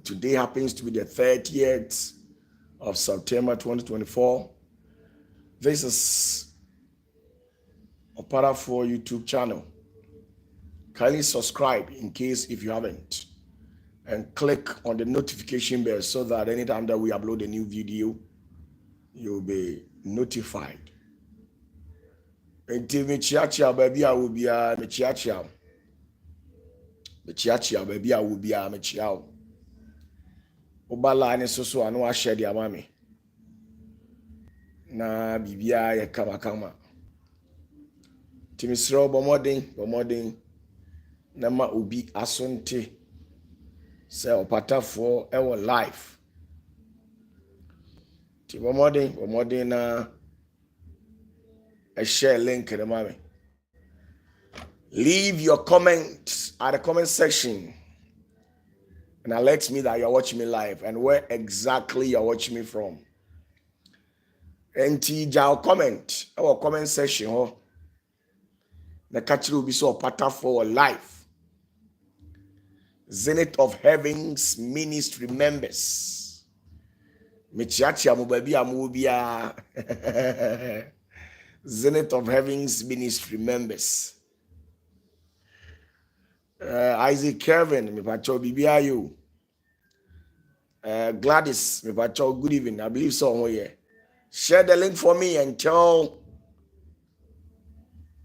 Today happens to be the 30th of September 2024. This is OPATAFUOR YouTube channel. Kindly subscribe in case if you haven't, and click on the notification bell so that anytime that we upload a new video, you'll be notified. Until me chia baby, I will be me chia. Me chia baby, I will be me chia. Obala ne so anu a share dia mami. Na bibia ye kama. Timisro bomodin na ma obi asonte se OPATAFUOR our life. Ti bomodin na a share link in the mami. Leave your comments at the comment section and alert me that you're watching me live and where exactly you're watching me from. And our comment section, oh, the catch will be so OPATAFUOR life. Zenith of Heavens Ministry members. Michiachia mubabi amubia. Zenith of Heavens Ministry members. Isaac Kevin, me pacho BBIU. Gladys, me pacho good evening. I believe so here. Share the link for me and tell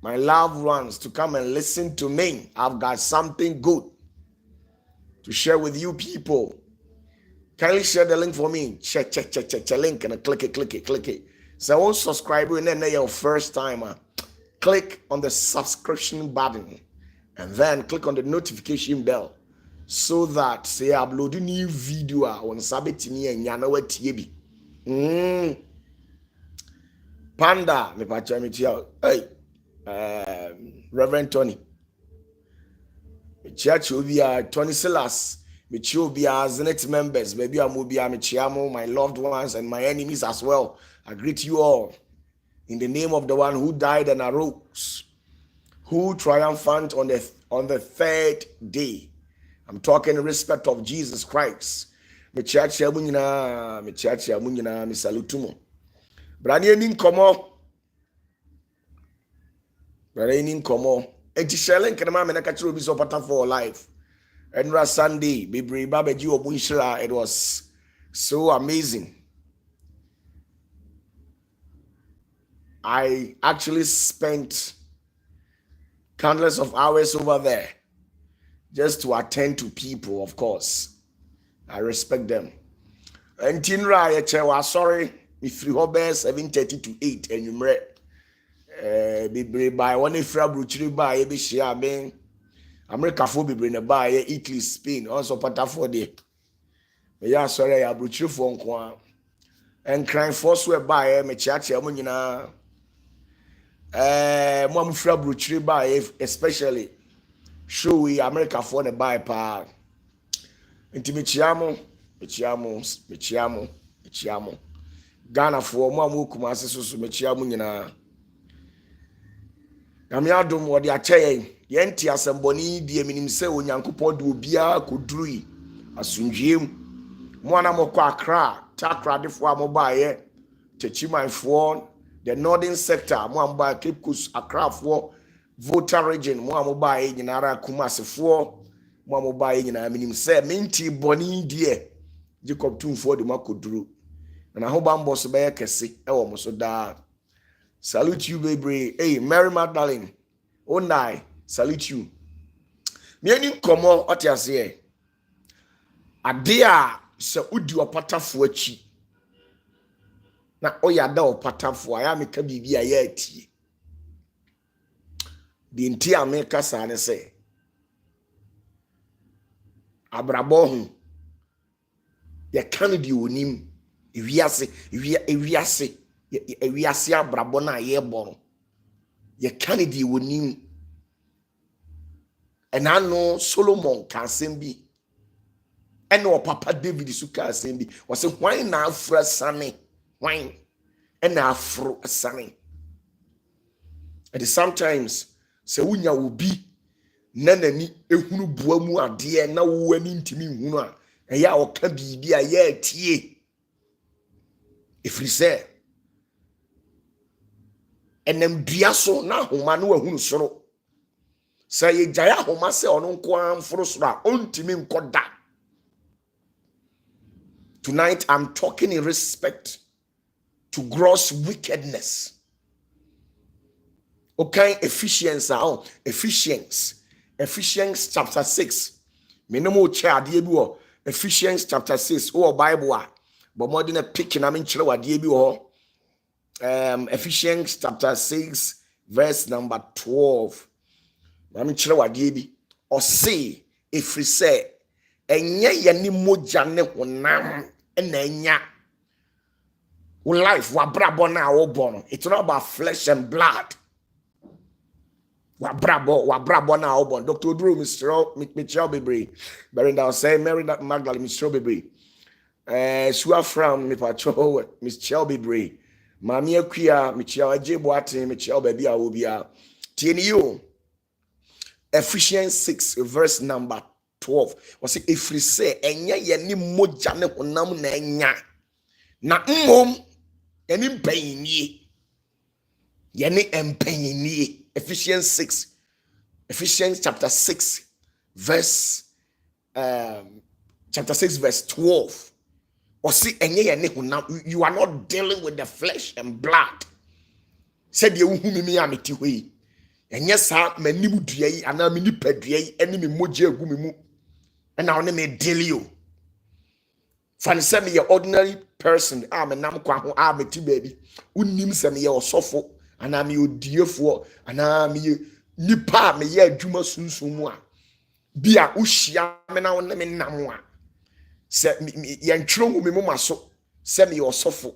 my loved ones to come and listen to me. I've got something good to share with you people. Kindly share the link for me. Check link and click it. So won't subscribe and then your first timer. Click on the subscription button and then click on the notification bell so that say I upload a new video on Sabetini and Yanawa Tiebi. Panda, me pacha. Hey, Reverend Tony. Me church will be Tony Silas. Me will be Zenith members. Maybe I will be my loved ones and my enemies as well. I greet you all in the name of the one who died and arose, who triumphant on the third day. I'm talking in respect of Jesus Christ. Me church amunyina, me salutumo. Brani enin komo. Enti shelen kenema me na kachiro bi so OPATAFUOR life. Enra Sunday, Bibri Babeji Obunshira, it was so amazing. I actually spent countless of hours over there just to attend to people, of course. I respect them. And Tinra Yechewa, sorry, if you have 7:30 to 8 and you read Bibri by one ifra bruchiri by Ebishia being America for Bibri na by Italy, Spain, also OPATAFUOR day. Yeah, sorry, I bruchiri for one and crying force were by me church amunina. Mom fra bruchiri by especially show we America for the buy pa inti mechiamo Ghana for mom kumase so mechiamo nyina Gamiadom wo de akyeye ye nti asemboni die minim se onyankopon de obia kodrui asundwiem mo na mokọ Accra Takra defo amobaye Techimanfo the northern sector mo amba Cape Coast Accra for voter region mo amobaye nyinara Kumasefo mo amobaye nyina minim se menti boni die Jacob Tumfo de makodru na ho bambo so be kese e wo mo so da. Salute you, baby. Hey, Mary Magdalene. Oh, nai. Salute you. Me any komo what you say? Adia se udi OPATAFUOR achi. Na oyada OPATAFUOR aya meka bibi aya ati. Di nti ameka sa ne se. Abrabo hu. Ya kan di onim. Ewiase. Ewiase abrabo na ye bono. Ye Kennedy wonim. Enano Solomon kansembi. Eno Papa David suka kansembi. Wase why na afra sane. Why? Ena afro sane. And sometimes se wunya obi nanani ehunu boa mu ade na wo ani ntimi hunu a Eya oka bibi a ye tie. Efiri se enem dua so na homa no ahunu soro. Say ye jaya homa se ono nko amforo soro a ontimi nkoda. Tonight I'm talking in respect to gross wickedness. Okay, Ephesians chapter 6. Minimum chair de bi wo Ephesians chapter 6 or Bible a but more than a picture na me nkyere wa de bi wo. Ephesians chapter 6 verse number 12. Na me nkyere wa de bi o say efri say enye ye ni mogya ne honam na enya life wa brabo na wo born. It's not about flesh and blood. Wa brabo na wo born. Dr. Drew Michelle Bebre. Berinda say Mary Magdalene Michelle Bebre. Sua from Mipacho Michelle Bebre. Mami akua Michelle Ajeboate Michelle Baby a obia. Tieni you. Ephesians 6 verse number 12. Was it if we say enye ye ni mogya ne honam na enya. Na mmom eni mpanyinnie. Ye ni empanyinnie. Ephesians chapter 6 verse chapter 6 verse 12. Or see enye ye ni honam, you are not dealing with the flesh and blood. Said ye uhumi mi ameti hoi. Enye sa manimu dua yi ana me nipadua yi eni me mogya agu me mu. And I me deal you. Fan se me ye ordinary person me nam kwa ho me ti baby. Unnim se me ye osofo ana me odiefo ana me nipa me ye adwuma sunsun mu a bia uhia me na wona me nam a se ye ntwero hu me mu maso se me ye osofo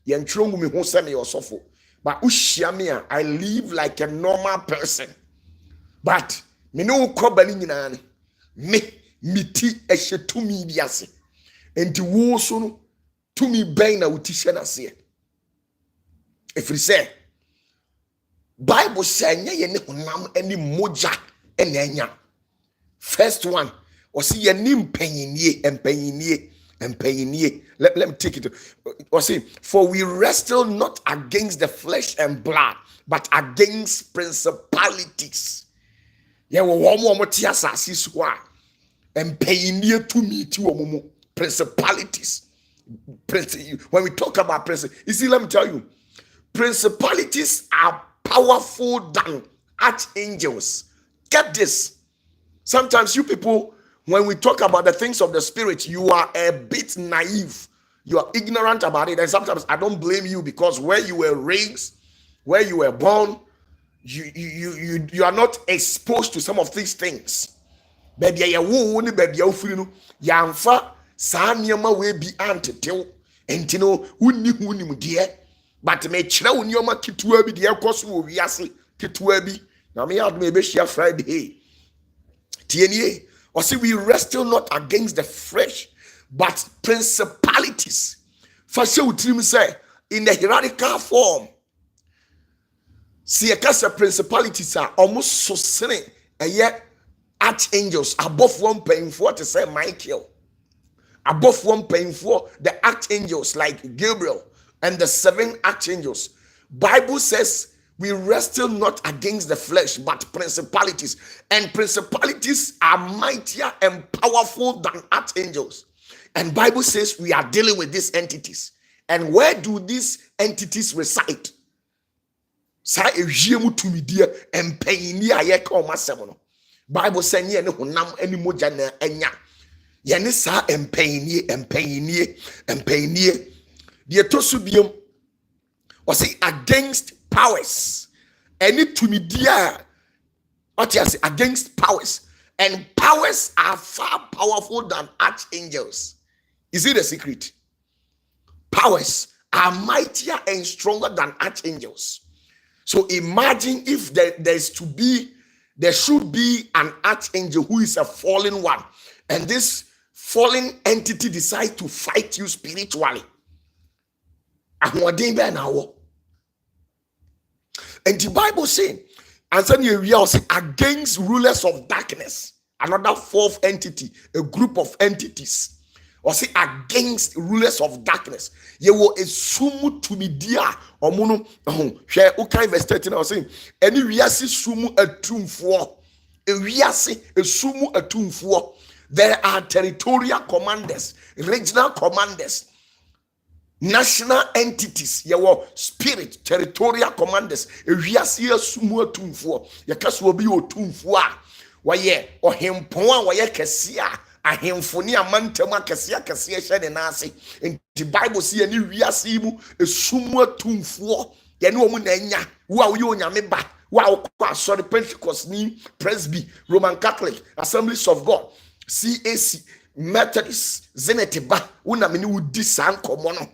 ye ntwero hu me ho se me ye osofo but uhia me a I live like a normal person but me no koba ni nyina me miti ehye biase enti wo so no tumi ben na wuti hye na se efiri se Bible say nya ye ne honam ani mogya ena enya. First one was see ye ni empanyinnie. Let me take it. Or see, for we wrestle not against the flesh and blood but against principalities. Ye wo mo ti asase so a empanyinnie tumi ti wo mo principalities. When we talk about principalities, you see, let me tell you, principalities are powerful than archangels. Get this. Sometimes you people, when we talk about the things of the spirit, you are a bit naive. You are ignorant about it. And sometimes I don't blame you because where you were raised, where you were born, you are not exposed to some of these things. Baby, ya wo ni baby ya ofiri no ya mfa saa niema we bi antetew entino wunni hunim de but me kire wonioma ketua bi de ekoso wo wiase ketua bi na me adom ebe hia Friday tienie or see we wrestle not against the flesh but principalities for show trim say in the hierarchical form see a case principalities are almost so sene eye archangels above one painful to say Michael, above one painful the archangels like Gabriel and the 7 archangels. Bible says we wrestle not against the flesh but principalities, and principalities are mightier and powerful than archangels. And Bible says we are dealing with these entities. And where do these entities reside? Sa ejiemu tumidia empanyini ayeka omasem. Bible saying ye ne honam ani mogya na enya ye ne sa empanyini de tosu biom o say against powers any tumidia otias against powers, and powers are far powerful than archangels. Is it a secret? Powers are mightier and stronger than archangels. So imagine if there should be an archangel who is a fallen one, and this fallen entity decides to fight you spiritually. And the Bible says, and then you say against rulers of darkness, another fourth entity, a group of entities. or say against rulers of darkness. Ye will assume to be dear or mono. Share okay verse 13. I was saying, any riasi sumu a tomb for a riasi a sumu a tomb for. There are territorial commanders, regional commanders, national entities. Ye will spirit territorial commanders. A riasi a sumu a tomb for. Ye kas will be your tomb for. Waye or him poa waye kesia. Ahemfoni amantama kese hye de nase. In the Bible see any wiase mu esumu atumfo ye ne omu na anya wo a wo onyame ba wo a wo sorry Pentecost ni Presby Roman Catholic Assemblies of God CAC Methodist Zenith ba wo na me ne wudi san komo no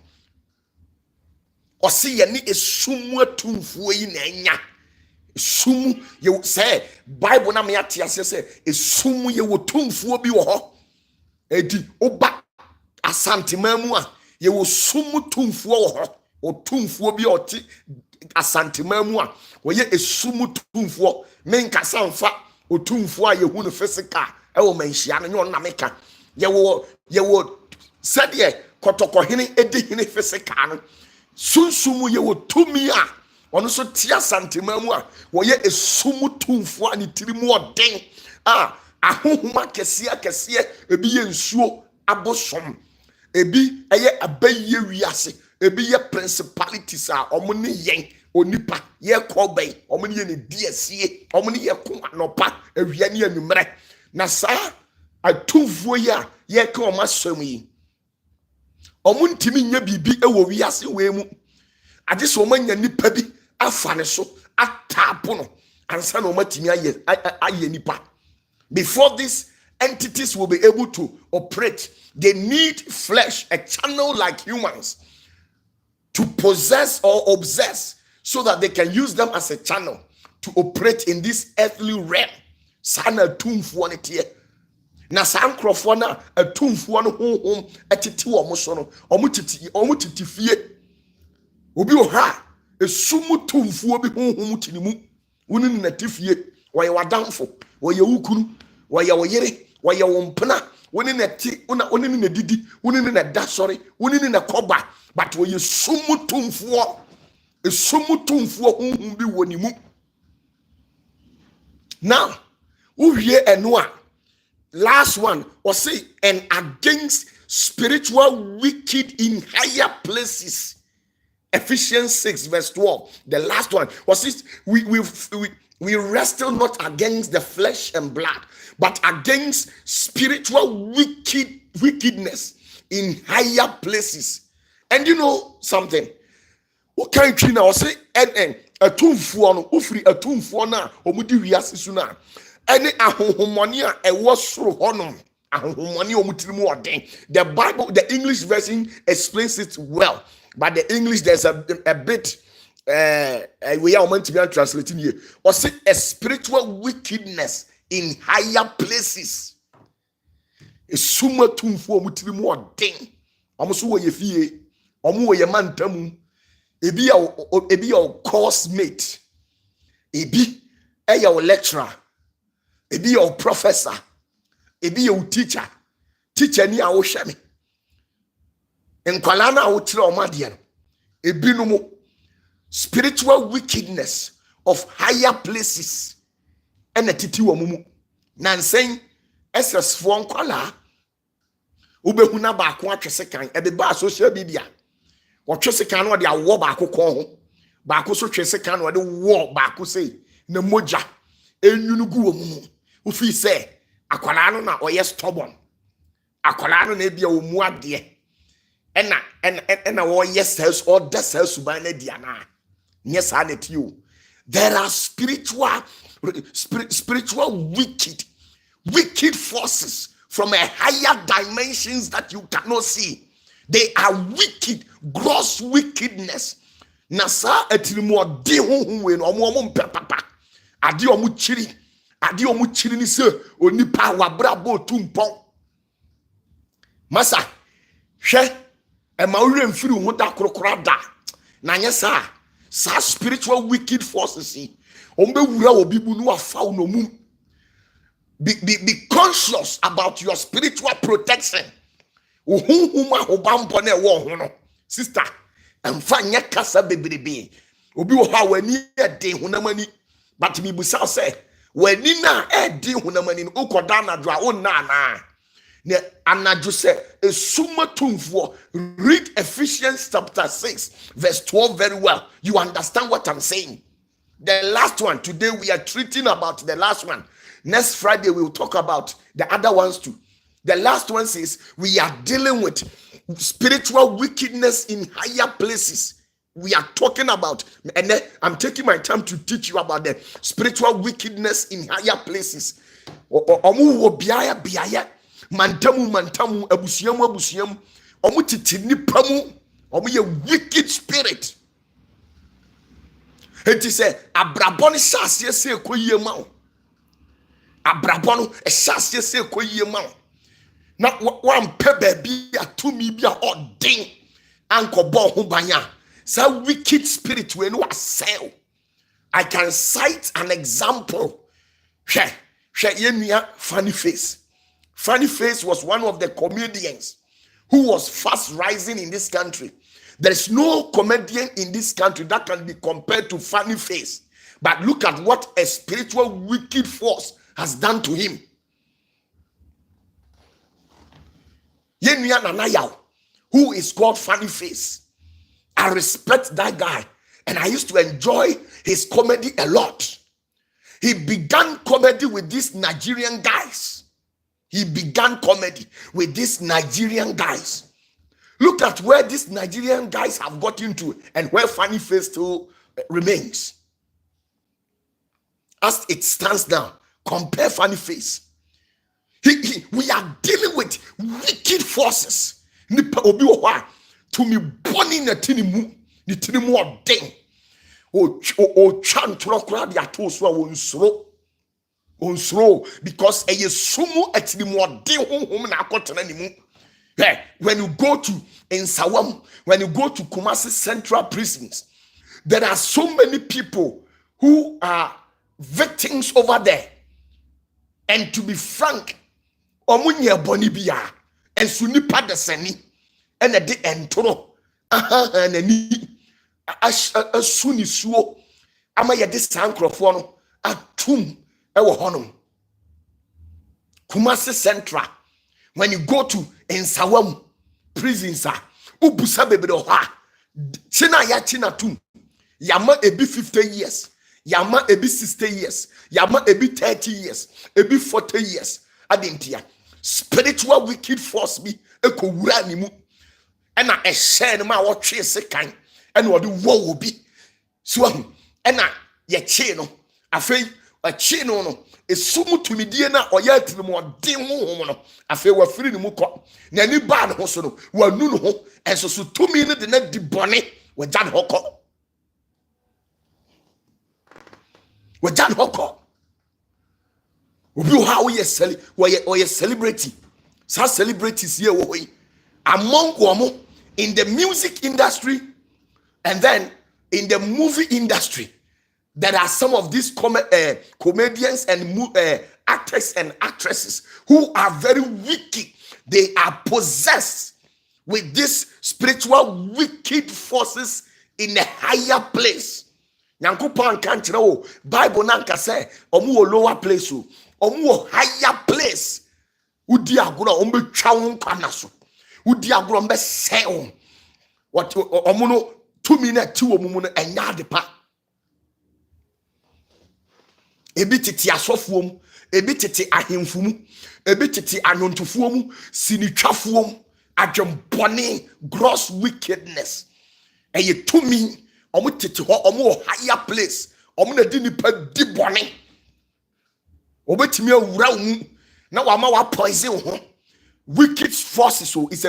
o se ye ne esumu atumfo yi na anya esumu ye say Bible na me ate ase say esumu ye wo tumfo bi wo ho edi oba asantemamu a ye wo sumu tumfuo wo ho o tumfuo bi oti asantemamu a wo ye esumu tumfuo menka sanfa o tumfuo a ye hu no physical e wo manhia no nyo na meka ye wo sede kotokohene edi hene physical no sunsumu ye wo tumi a ono so tia asantemamu a wo ye esumu tumfuo ani tirimu oden a ahohuma kese ebi ye nsuo abosom ebi eye abaye wiase ebi ye principalities a omo ne yen onipa ye kobay omo ne ye ne diesie omo ne ye ko anopa awia ne anumre na saa atumfuo ya ye ka omo asom yi omo ntimi nya bibi ewo wiase we mu ade so omo nya nipa bi afa ne so atapo no ansa na omo timi aye nipa. Before these entities will be able to operate, they need flesh, a channel like humans, to possess or obsess so that they can use them as a channel to operate in this earthly realm. Sana tumfuo ne tie. Na san krofo na atumfuo no honhom atiti wo mo so no. Omo titi fie. Obi o ha esumu tumfuo bi honhom tinimu. Woni na tifie. Woye wadamfo, woye wukuru, woye woyere, woye wompena, woni na ti, woni na didi, woni na da sorry, woni na koba, but woye sumu tumfuo honhom bi wonimu. Now, uwie eno a last one or say and against spiritual wicked in higher places. Ephesians 6 verse 12. The last one was this: we wrestle not against the flesh and blood, but against spiritual wickedness in higher places. And you know something? What kind of now say and a tumfuo no ufri a tumfuo na omudi wiase su na ene ahohomoni a ewo soro honom ahohomoni omutirimu oden. The Bible, the English version explains it well, but the English there's a bit we are meant to be translating here. Or say a spiritual wickedness in higher places. A summa tumfuo omutirimu oden. Omo wo ye fie, omo wo ye mantamu. Ebi your course mate, ebi your lecturer, ebi your professor, ebi your teacher ni awo shemi. Enkwala na awo tire omade no. Ebi no mo spiritual wickedness of higher places. Ena titi wo mumu. Nansen SS4 nkwala ubehu na ba ko atwese kan ebe ba social media. Watwese kan no de awo ba akokon ho ba ko so twese kan no de wo ba ko sei na moja enyunugu wo mu ufi se akwala no na oye stubborn akwala no na bia wo mu ade ena wo yes cells or the cells suban na dia na yes aneti o. There are spiritual wicked forces from a higher dimensions that you cannot see. They are wicked, gross wickedness. Nasa etilimo di honhom we no omo mpepapa. Ade omu chiri ni se onipa wabrabo tumpon. Masa hwe e ma wure mfiri hu da korokora da. Na nya sa spiritual wicked forces yi. Ombe wura obi bu no afa no mum. Be conscious about your spiritual protection. Uhunhuma hobampo na wo ho no. Sister, emfa nya kasa bebrebe. Obi wo ha wani ede hunamani. But me busa say, wani na ede hunamani no ukoda na dwa onna na. Ne anadwo say esuma tumfo. Read Ephesians chapter 6 verse 12 very well. You understand what I'm saying? The last one. Today we are treating about the last one. Next Friday we will talk about the other ones too. The last one says we are dealing with spiritual wickedness in higher places. We are talking about, and then I'm taking my time to teach you about the spiritual wickedness in higher places. Omu biaya biaya, mantamu abusiamu, omu titinipamu, omu ye wicked spirit. It is a abraboni shasye se koye ma. Abrabonu shasye se koye ma. Na one baby a to me be a odd ding uncle bo banya. So wicked spirit when you sell. I can cite an example. Funny Face. Funny Face was one of the comedians who was fast rising in this country. There is no comedian in this country that can be compared to Funny Face. But look at what a spiritual wicked force has done to him. Who is called Funny Face. I respect that guy and I used to enjoy his comedy a lot. He began comedy with these Nigerian guys. Look at where these Nigerian guys have got into and where Funny Face still remains. As it stands now, compare Funny Face. We are dealing with wicked forces. To me, born in a tinimu, the tinimu of ding. Chant crowd ya to so on slow because a sumu at the more ding home na kotananimu. When you go to Nsawam, when you go to Kumasi Central prisons, there are so many people who are victims over there. And to be frank, omunye bonibia and sunipa de seni and a de entro and a ni suni suo amaya de sankrofo atum ewo honum. Kumasi Central, when you go to Nsawam prisons, ubusa bebedo ha china ya china tum yama ebi 50 years, yama ebi 60 years, yama ebi 30 years, ebi 40 years. Adentia spiritual wicked force be ekowura ni mu ena ehye ne ma wo twe sekan ena wo de wo bi so ena ye che no afei a che no esumu tumidie na oya atirimu odin ho no afei wa firi ni mu ko na ni ba ne ho so no wa nu no ho enso so tumi ne de na di bone wa jan hoko Obi how we celebrity. Some celebrities here among women in the music industry and then in the movie industry. There are some of these comedians and actors and actresses who are very wicked. They are possessed with these spiritual wicked forces in a higher place. Nyankopon kan kire o Bible nanka say omu wo lower place o omu wo higher place. Udi agoro ombetwa wo nkwana so. Udi agoro ombe se o. What omu no 2 minutes omu mu no enya de pa. Ebi tete asofuo mu, ebi tete ahemfu mu, ebi tete anontofuo mu, sinitwafuo mu, adwembone, gross wickedness. Eye to me omu tete ho omu higher place omu na di nipa di bone obetimi awura mu na wa ma wa poison ho wicked forces. So it's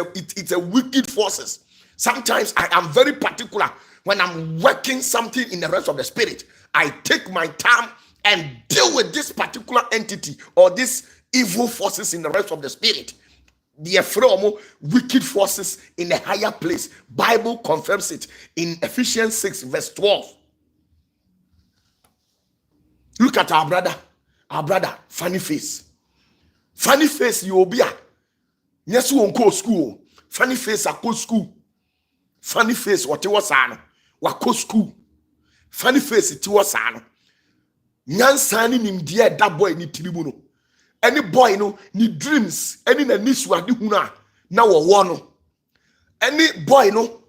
a wicked forces. Sometimes I am very particular when I'm working something in the rest of the spirit. I take my time and deal with this particular entity or these evil forces in the rest of the spirit. The from wicked forces in a higher place. Bible confirms it in Ephesians 6 verse 12. Look at our brother, Funny Face. Funny Face, you will be a yes, won't go school. funny face akɔ school. Funny face what was ano. Wako school. Funny face it was ano. Nyansani nimdia that boy ni tiribuno. Any boy no ni dreams. Any na niswa di huna na wano. Any boy no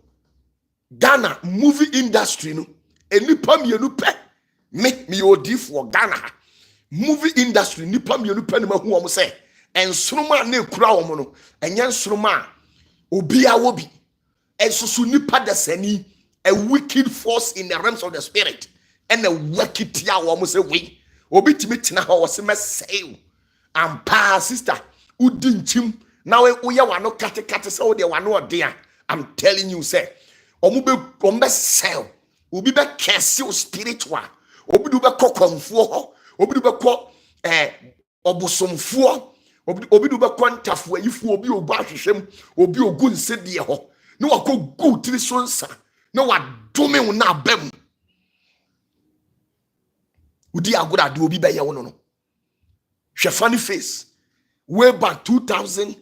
Ghana movie industry no. Any pam you no pe. Make me odi for Ghana. Movie industry ni pam you no pe ni ma hu say. And sroma ne kura omo no. Enyan sroma obia wobi. And so nipa desani a wicked force in the realms of the spirit. And a wicked tia woman say we obi timi tina ho was me say and pa sister udin chim now we ya wano kate say de wano dia. I'm telling you say ombe sell obi be curse spiritual obi do be kokonfuo ho obi do be ko obosomfuo obi do be kwantafo ayifu obi ogu ahwehwem obi ogu nsede ho no wako go tiri sonsa no wa dome una bem udi agoda de obi be ye wono no hwe funny face way back 2011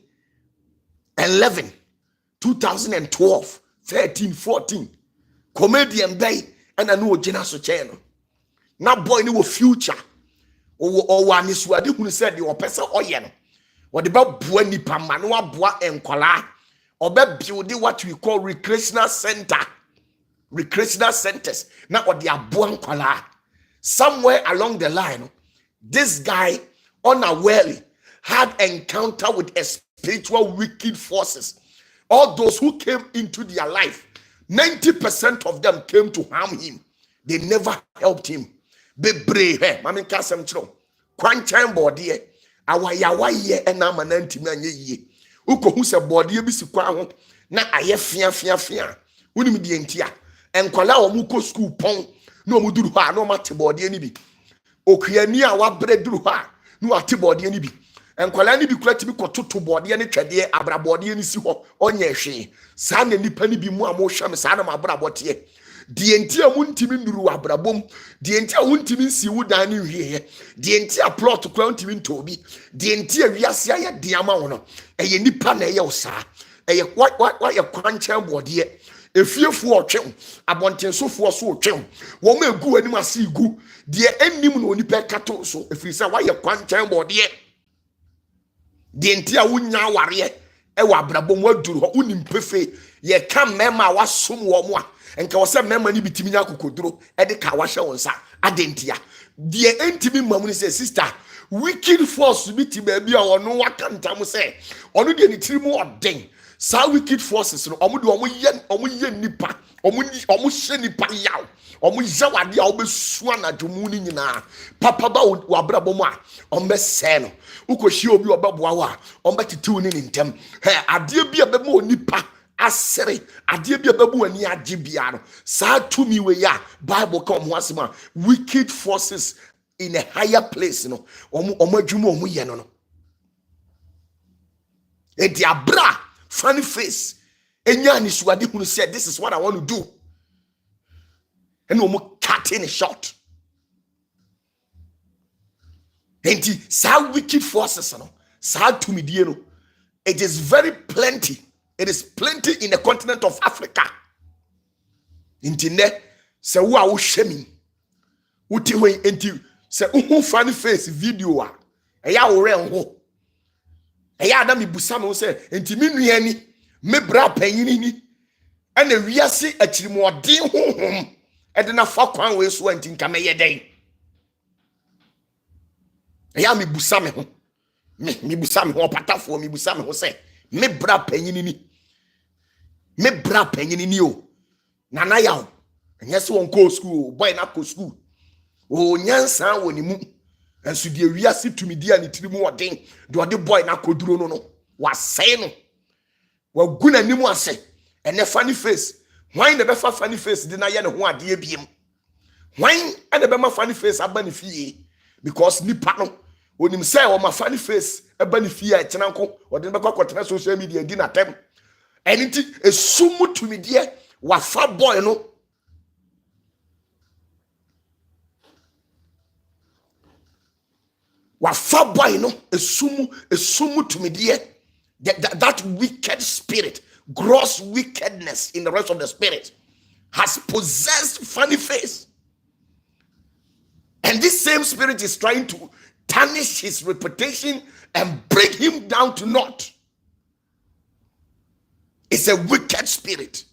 2012 13 14 comedian bay and no ogina so channel na boy ni wo future o wa ni so ade hunu said the opesa oye no wo de ba boa nipa ma no wa boa enkwala obe build what we call recreational centers na o de aboa enkwala somewhere along the line this guy unawarely had encounter with a spiritual wicked forces. All those who came into their life, 90% of them came to harm him. They never helped him. Bebre he mami kasem chro kwanchan body awayawaye na manantimi anye yie ukohu se body bi sikwa ho na aye fia unim die ntia enkwala omuko school pon na omuduru ha na omate body ni bi okuani a wabre duru ha na wate body ni bi enkwala ni bi kura tibi kototo body ni twede abra body ni si ho onye hwe sa na nipa ni bi mu a mo hwam sa na mabra bote die ntia muntimi nduru abrabom die ntia wuntimi nsi wudan ni hweye die ntia plot kura wuntimi ntobi die ntia wiase aye de ama wono eye nipa na eye osa eye what ye kwanchan body efiefu otwe abontensofo so otwe wo ma egu anim ase igu die enim no onipa kato so efirisa wa ye kwanchan body die ntia wunya ware ewa abrabom waduru ho unim pefe ye kam mema wasom wo mo a enka wose mema ni bitimi nya kokoduro e de ka wahye wonsa adentia die entimi mamu say sister wicked force biti ba bia wono wakantam say ono de ni tirimu oden sa wicked forces no omo de omo ye nipa omo hye nipa yaw omo yawade a obesu anadomu ni nyina papa ba wabrabom a ombe se no ukohie obi obeboa wa ombe titiw ni ntem he ade bia be ma onipa asere ade bia babu ani age bia no sa tumi we ya bible come ho asema wicked forces in a higher place no omo adwuma omo ye no e dia bra funny face enya ni suade hunu said this is what I want to do and omo cutting it short enti sa wicked forces no sa tumi die no it is very plenty. It is plenty in the continent of Africa. Intine se wo wo hwemi. Uti we enti se uhu funny face video a eya wo re ho. Eya da me busa me se enti me nuani me bra panyini ni ana wiase akirimo odin honhom e de na fa kwan we so enti nka me ye den. Eya me busa me ho. Me busa me ho opatafo me busa me ho se me bra panyini ni me bra panyini ni o nana yaw enye se won ko school boy na ko school o nyansa woni mu enso de wiase tumidi ani tirimu odin de ode boy na koduro no wasai no waguna nimu ase ene funny face hwan de be fa funny face de na ye ne ho ade abiem hwan ene be ma funny face aba ne fie because nipa no onim say o ma funny face aba ne fie a tenanko ode be kwakotena social media di na tem eniti esumu tumidie wafa boy no wafa boy no esumu tumidie that wicked spirit gross wickedness in the realms of the spirit has possessed Funny Face. And this same spirit is trying to tarnish his reputation and bring him down to naught. It's a wicked spirit.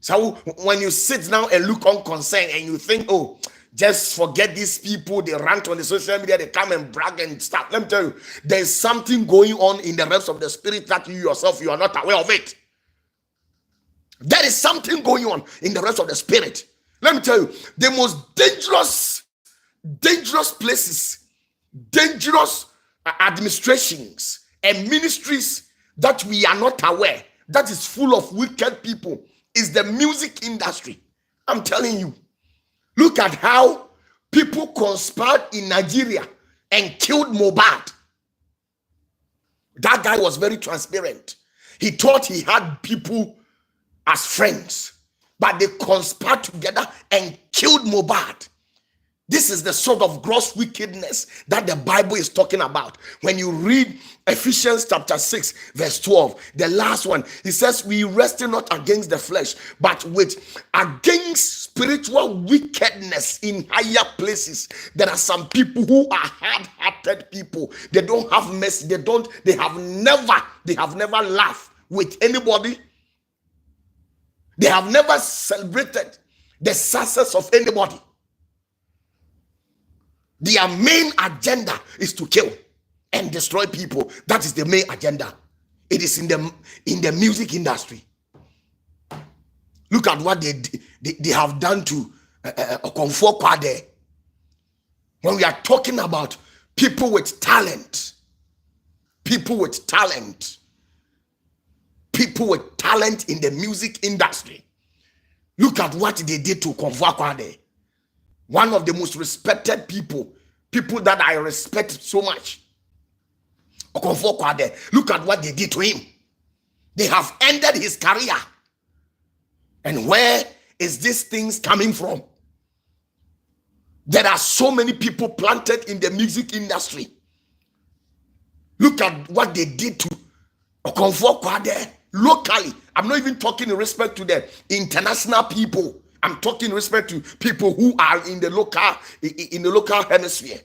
So when you sit down and look unconcerned and you think, oh, just forget these people, they rant on the social media, they come and brag and stuff. Let me tell you, there's something going on in the realms of the spirit that you yourself, you are not aware of it. There is something going on in the realms of the spirit. Let me tell you, the most dangerous places, dangerous administrations and ministries that we are not aware, that is full of wicked people, is the music industry. I'm telling you. Look at how people conspired in Nigeria and killed Mohbad. That guy was very transparent. He thought he had people as friends, but they conspired together and killed Mohbad. This is the sort of gross wickedness that the Bible is talking about. When you read Ephesians chapter 6, verse 12, the last one, it says, we wrestle not against the flesh, but against spiritual wickedness in higher places. There are some people who are hard-hearted people. They don't have mercy. They have never laughed with anybody. They have never celebrated the success of anybody. Their main agenda is to kill and destroy people. That is the main agenda. It is in the music industry. Look at what they have done to Okonfo Kwade. When we are talking about people with talent, people with talent in the music industry. Look at what they did to Okonfo Kwade. One of the most respected people that I respect so much. Okonfo Kwade. Look at what they did to him. They have ended his career. And where is these things coming from? There are so many people planted in the music industry. Look at what they did to Okonfo Kwade locally. I'm not even talking in respect to the international people. I'm talking in respect to people who are in the local hemisphere.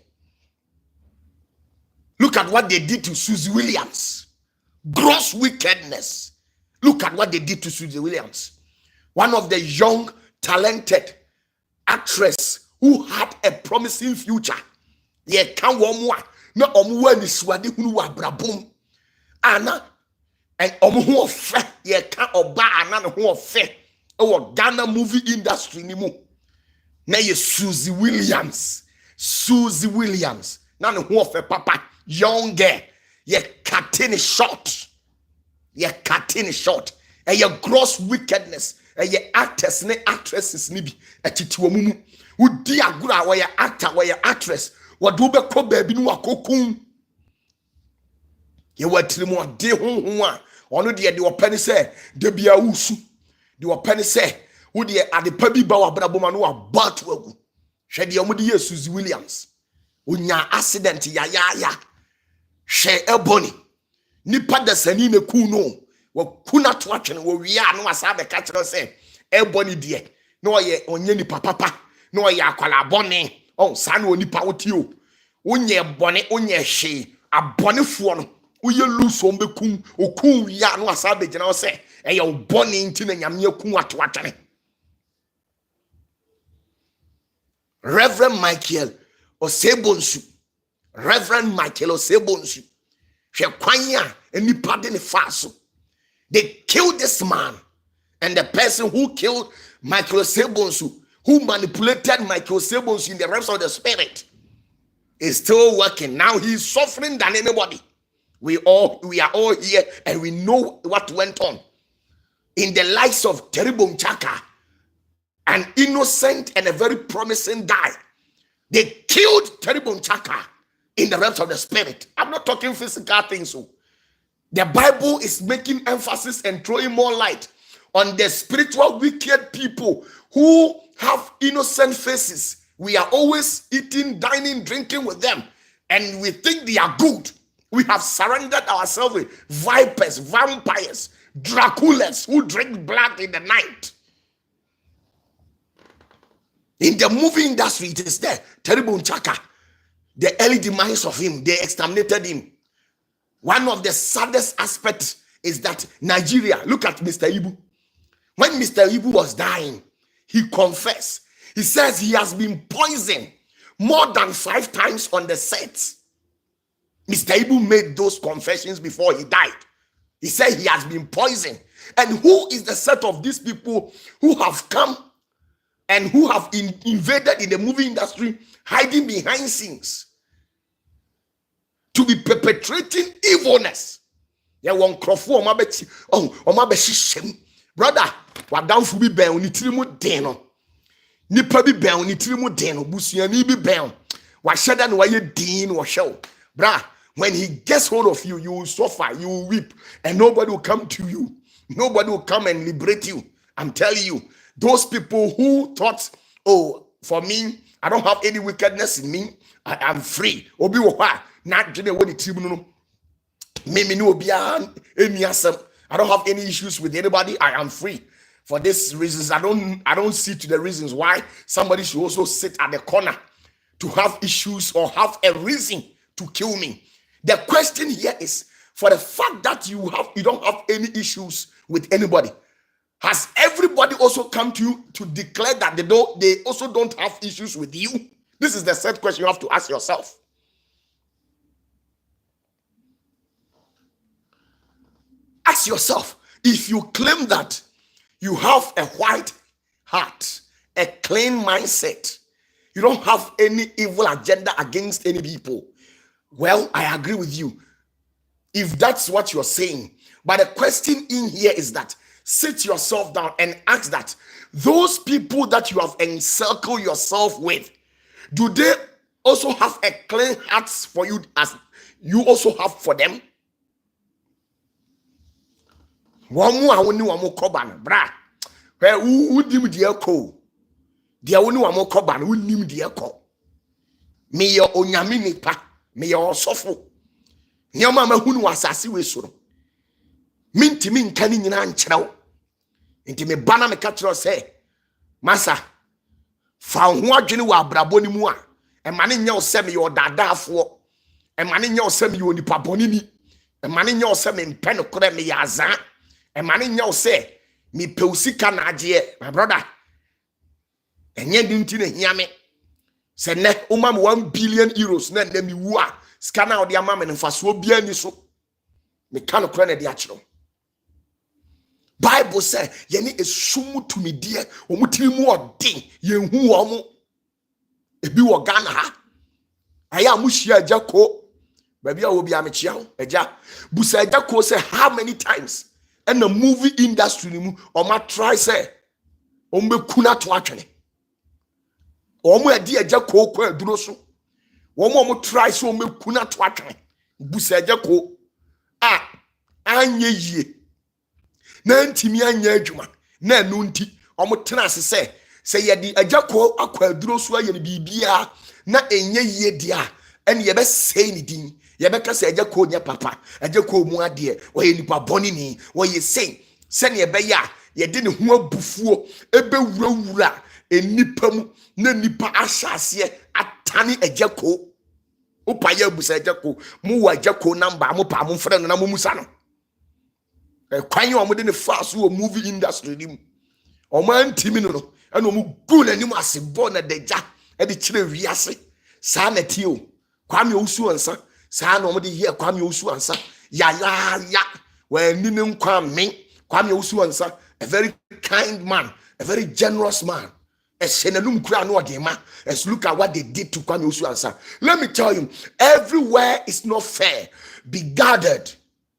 Look at what they did to Susie Williams. Gross wickedness. Look at what they did to Susie Williams. One of the young, talented actress who had a promising future. Ye kan wo na omo ni swade hunu wa brabom. Ana and omo ho ofe ye kan oba ana ne ho ofe. Our Ghana movie industry ni mu na ye Susie Williams na ne ho of papa young girl ye cutting short and your gross wickedness and your actors ne actresses ni bi atitiwo mu udi agura wa your actor wa your actress what do be ko baby no akokun ye watirimu ade ho a ono de opani say de bia wusu de opani say wo de adepa bi ba wa braboma no wa bat wagu hwe de omudi Jesus Williams onya accident ya hwe ebony nipa da sani ne ku no wa kuna to atwene wo wia no asa be ka kire say ebony de no ye onye nipa papa no ye akwala bone o sa na onipa wotio onye bone onye hwe abonefo no uye luso mbekum okun wia no asa be gina say e ye bone nti na nyame akun ato atwene. Reverend Michael Osebonsu hwe kwanya enipa de ne faso. They killed this man, and the person who killed Michael Osebonsu, who manipulated Michael Osebonsu in the realms of the spirit, is still working. Now he's suffering than anybody. We are all here and we know what went on in the lives of Teribom Chaka, an innocent and a very promising guy. They killed Teribom Chaka in the realms of the spirit. I'm not talking physical things. So the Bible is making emphasis and throwing more light on the spiritual wicked people who have innocent faces. We are always eating, dining, drinking with them, and we think they are good. We have surrendered ourselves with vipers, vampires, Draculas who drink blood in the night. In the movie industry, it is there. Terrible Chaka. The early demise of him, they exterminated him. One of the saddest aspects is that Nigeria, look at Mr. Ibu. When Mr. Ibu was dying, he confessed. He says he has been poisoned more than 5 times on the set. Mr. Ibu made those confessions before he died. He said he has been poisoned. And who is the set of these people who have come and who have invaded in the movie industry, hiding behind scenes to be perpetrating evilness? Yeah, one crofo brother, what down for be bound, nitrimu deno. Nipa be bound, nitrimu deno, busiani be bound. What shadan why you dean or show? Brah, when he gets hold of you, you will suffer, you will weep, and nobody will come to you. Nobody will come and liberate you. I'm telling you, those people who thought, oh, for me, I don't have any wickedness in me, I am free. Obi wa not the tribunal. I don't have any issues with anybody. I am free. For these reasons, I don't see to the reasons why somebody should also sit at the corner to have issues or have a reason to kill me. The question here is, for the fact that you don't have any issues with anybody, has everybody also come to you to declare that they also don't have issues with you? This is the third question you have to ask yourself. Ask yourself, if you claim that you have a white heart, a clean mindset, you don't have any evil agenda against any people, well, I agree with you if that's what you're saying. But the question in here is that sit yourself down and ask that those people that you have encircled yourself with, do they also have a clean heart for you as you also have for them? One more koban, bra. Where who dim the echo? The only one more koban who nim the echo. Me your onyamini pa, me your sofo. Nyama hunu wasasi we soro. Minti min kani nyina nkyerɛw. Nti me bana me ka kyerɛ sɛ, masa, fa ho adwene wɔ abrabɔ ni mu a, ɛma ne nyɛ wo sɛ me yɛ ɔdaadaafo. Ɛma ne nyɛ wo sɛ me yɛ onipa bɔneni. Ɛma ne nyɛ wo sɛ me mpɛ no korɛ me yɛ azan. Ɛma ne nyɛ wo sɛ me pɛ wo sika na agyeɛ. My brother, ɛnyɛ di nti na hia me. Sɛ nɛ woma me 1 billion euros na nɛ me wu a, sika na wode ama me no mfasoɔ bia ni so. Me ka no korɛ na de akyerɛ. Bible say yeni esum to me dear omutiri mu odin yenhu wo mo ebi wo Ghana ha aya amuhia agya ko ba bia obi amechia ho agya busa agya ko say how many times and the movie industry mu o ma try say o mbekuna to atwene o mo adi agya ko ko aduro so wo mo try say o mbekuna to atwene busa agya ko anye yie na ntimi anya adwuma na anu nti omotena ase se yedi agyako akwa aduro so aye bibia na enye yie dia ene ye be sei ni din ye be ka se agyako nya papa agyako mu ade oye nipa boni ni oye sei se ne be ya ye de ne ho abufuo ebe wurawura enipa mu na nipa ahyase atane agyako upa ya busa agyako mu wa agyako number mu pa mu frɛ no na mu musa no kwan yo mo de ne fast wo movie industry nim o man timi no eno mo gu na nim asebɔ na deja e de kire wiase saa na ti o kwame osu ansa saa na mo de here kwame osu ansa ya we ni ne kwame osu ansa, a very kind man, a very generous man. As look at what they did to Kwame Osu Ansa. Let me tell you, everywhere is not fair. Be guarded.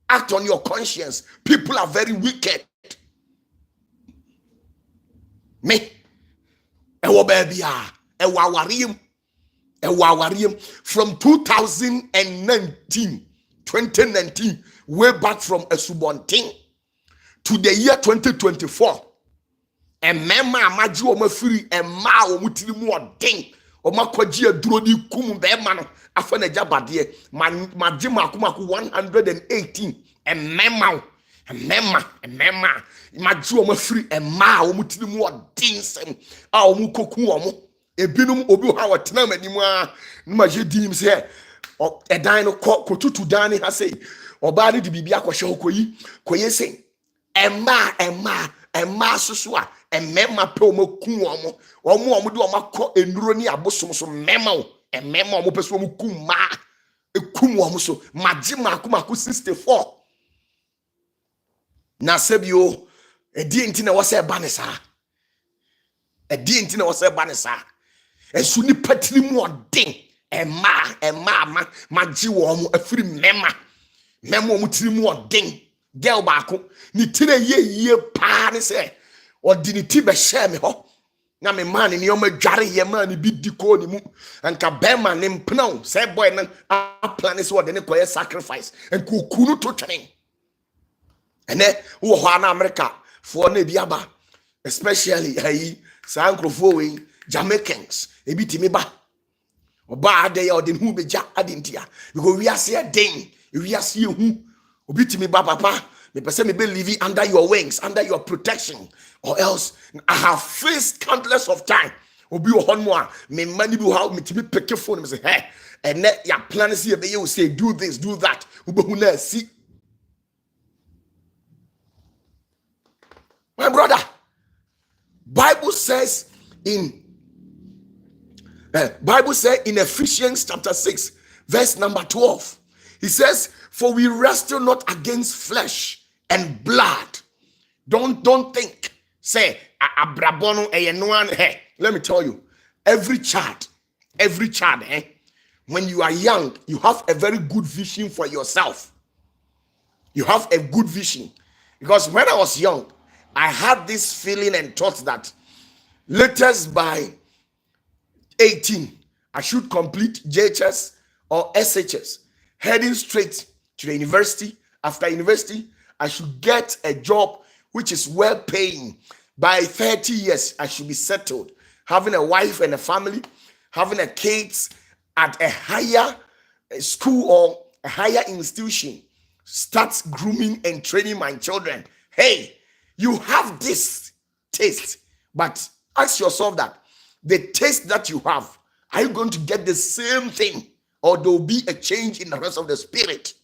Act on your conscience. People are very wicked. Me, from 2019, way back from Esubontin to the year 2024. And mema amaju o mafiri ema o mutiri mu odin o makwaji aduro di kum be ma no afa na jabade magye makumaku 118 and mema mema imagine o ma free ema o mutini mu odin sem a o mu koku o mo ebinum obi ha wotena manimu a ma je dim se edan no kotutu dan ni ha sei oba ni di bibia kwhye koyi sei ema soso a emema pe o maku o mo de o makọ enuro ni abosom so mema o mo peso o maku ma ekum o mo so maji maku 64 na sebio edi nti na wo se ba ne sa edi nti na wo se ba ne sa esu ni patiri mu odin ema maji wo mo afiri mema o mo tiri mu odin girl baako ni tire ye pa ne se odini ti be share me ho na me man ni o ma dware ye man bi diko ni mu anka be man ni mpna say boy na a plan is what they call sacrifice and kunu to twene ene wo ho na America for na bi aba especially ayi sankrofo we Jamaicans ebi timi ba oba ade ya odin hu be ja adintia because we are say den we are see hu obi timi ba papa me person me be living under your wings, under your protection, or else I have faced countless of time. Obi o more me money be how me to be pick your phone and say, hey, and that your plan is here. You say, do this, do that. Ubi see, my brother. Bible says in Ephesians chapter 6, verse number 12. He says, for we wrestle not against flesh and blood. Don't think. Say, abrabono eyenoan. Hey, let me tell you, every child, when you are young, you have a very good vision for yourself. You have a good vision. Because when I was young, I had this feeling and thought that latest by 18, I should complete JHS or SHS, heading straight to the university. After university, I should get a job which is well paying. By 30 years, I should be settled, having a wife and a family, having a kids at a higher school or a higher institution, start grooming and training my children. Hey, you have this taste, but ask yourself that the taste that you have, are you going to get the same thing, or there will be a change in the rest of the spirit?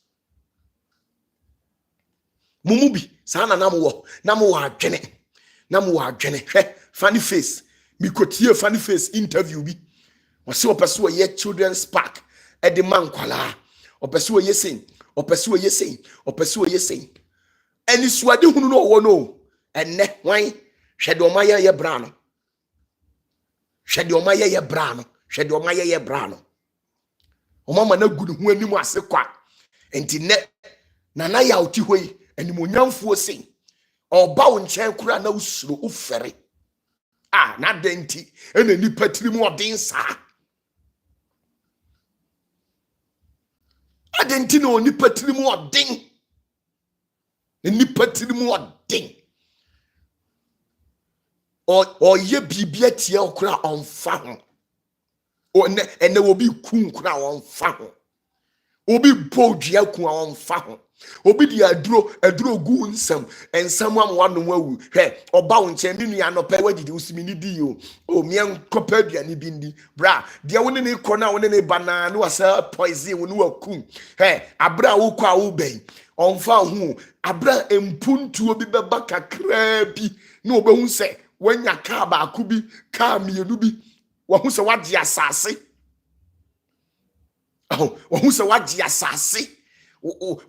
Mumubi sana namu adwene funny face mi kotie funny face interview bi wose opeso ye children's park e de mankwala opeso ye sen eni suade hunu no wo no enne wan hwede o maye ye bra no o mama na gudu hu anim ase kwa enti ne nana ya oti hoi animonyamfo sen oba wo nchen kura na usuro ufere na denti ena nipa tirimu odin sa adenti no nipa tirimu odin o ye bibia tie okura onfa ho o ene obi kun kura onfa ho obi bodua kun onfa ho obi di aduro gu nsam ensam amwanu wawu he oba wo nche ni nua no pe wadidi usimi ni di yo o mien kopa aduane bi ndi bra de woni ne kɔ na woni ne banana wasa poison woni wakum he abra wo kwa wo ben onfa hu abra empuntu obi beba kakra bi na obehu se wanya ka ba akubi ka mienu bi wo hu se wagye asase wo hu se wagye asase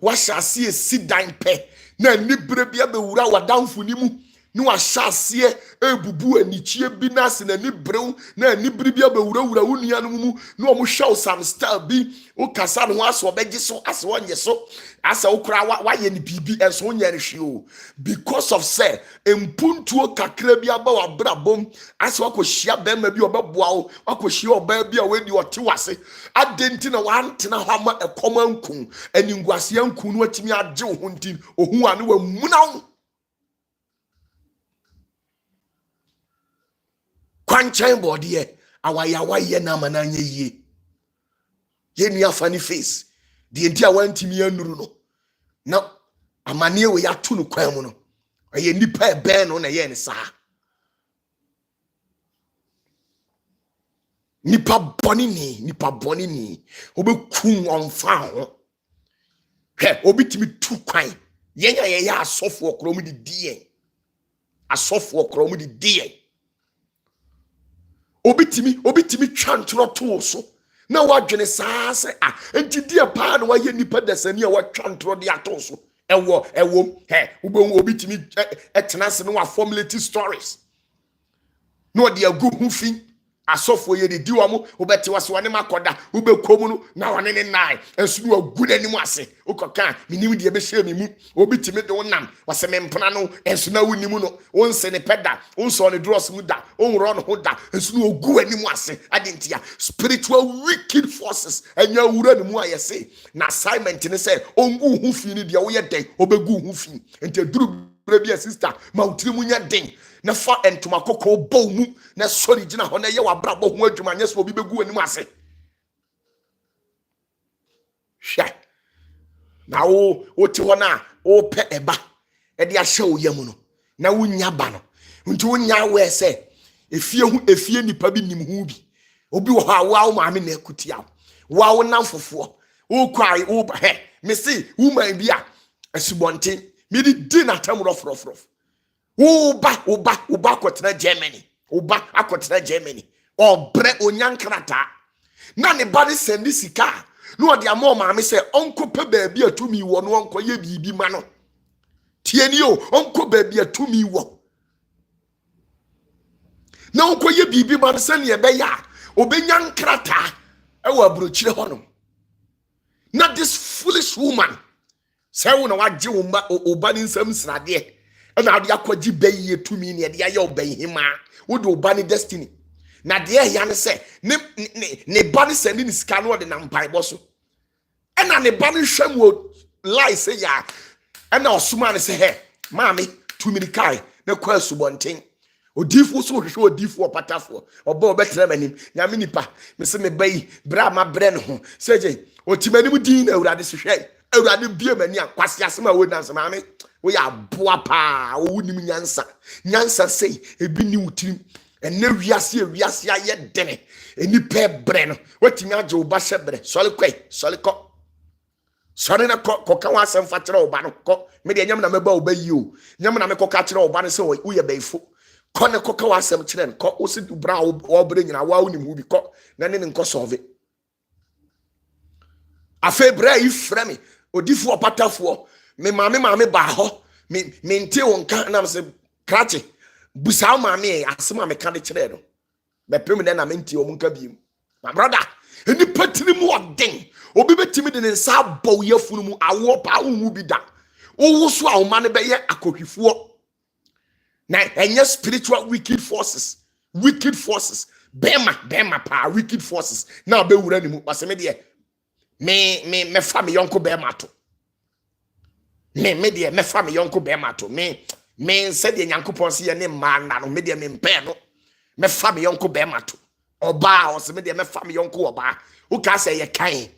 washase esi dan pe na nibre bia bewura wadanfo ni mu ni washase ebubu anichie bi na se na nibrew na nibre bia bewura wunia no mu na o mo hwew sam star bi o kasa no aso obegye so ase wonye so asa okura waye ni bibi enso onye rehwe o because of say empuntuo kakra bi aba wabrabom ase wakohia bema bi obeboa o wakohia oba bi a weni ote wase adenti na wantena hama ekomanku aningwase anku no atimi agye wo hontin ohu ane wamuna kwanchan body awaye na mananye yie ye nua funny face the entire one team anuru no amane we ya to no kwan mu no eye nipa ebe no na ye ne saa nipa boni ni obekum onfa ho he obitimi tu kwan yenya ye ya asofo okro mu di die asofo okro mu di die obitimi twantro to so na wadwene saa se enti die pa na waye nipa dasani a watwantro de ato so ewo he obitimi etena se no wa formulate stories no de agu hu fi asofo ye de di wa mo obete wase wane makoda ubekomu no na wane ne nai ensu no agu n'anim ase ukoka minim de be hye mi mu obitimi de wonam wase mempona no ensu na wunim no wonse ne peda wonso ne dross mu da onwro no ho da ensu no agu anim ase adentia spiritual wicked forces anya wura ne mu ayese na assignment ne say ongu hu fi ni de wo ye den obegu hu fi enti duru bia sister ma utiri mu nya den na fa entoma kokko bow mu na sori gina ho na ye wa brabo ho adwuma nya so obi begu anim ase hwe na wo ti ho na wo pe eba e de ahye wo yam no na wunya ba no nti wunya we se efie nipa bi nim hu bi obi wo ha wo ma me na akutia wo nam fofo wo kwai wo he me see woman bi a asubonten me di na tam rof uba akotena Germany akotena Germany obre onyankrata na ne body send sika no de amọ ma me se onko pe baabi atumi wo no onko ye bibi ma no tieni o onko baabi atumi wo na onko ye bibi ma se ne be ya obenyankrata e wa brochire hono na this foolish woman say wo na wagye wo ba oba ni nsam srade na ade akwaji bayi tumi ne de aye obayi hima wo de oba ni destiny na de ya ne se ne ba ni send ni sika no de na mpaibo so na ne ba ni hwam lie say ya na osuma ne se he maami tumi ni kai na kwa subonten odifu so hwehwe odifu opatafo oba obetra manim nyame nipa me se me bayi bra ma bre ne ho seje otimanim din na awurade se hwe awurade bie mani akwase asema wo nanse maami we ya boa pa wo nim nyansa sei ebi ni utirim ene wiase aye dene eni pe bre no watimi age wo ba hyebre sole ko sore na ko ka wa asem fa kire wo ba no ko me de nyam na meba wo ba yi o nyam na me ko ka kire wo ba no se wo ye baifo ko ne ko ka wa asem kire no ko wo se du bra wo bre nyina wa wo nim hu bi ko na ne nko solve afa bra yi frame odifu opatafo me maame ba ho me nte won kan na se krache busa maame asema me kan de kire no be pem na me nte o mun ka biem my brother eni patiri mu odin obi betimi de nsa bow yafunu mu awo pa wu bi da wo so a wo ma ne be ye akohwifo na enye spiritual wicked forces bema pa wicked forces na be wura ni mu paseme de me fa me yonko bema to me de me fa me yonko bema to me said the yankopon se ye ne ma na no me de me mpe no me fa me yonko bema to oba o se me de me fa me yonko oba o ka say ye kan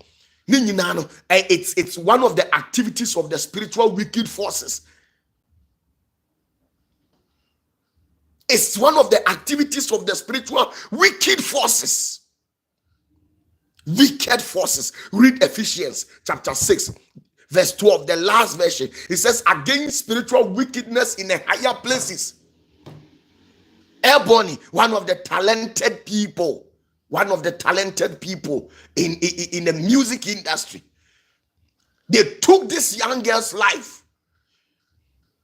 ni nyina no it's one of the activities of the spiritual wicked forces. It's one of the activities of the spiritual wicked forces. Wicked forces. Read Ephesians chapter 6 verse 12, the last version. It says, against spiritual wickedness in the higher places. Ebony, one of the talented people in the music industry. They took this young girl's life.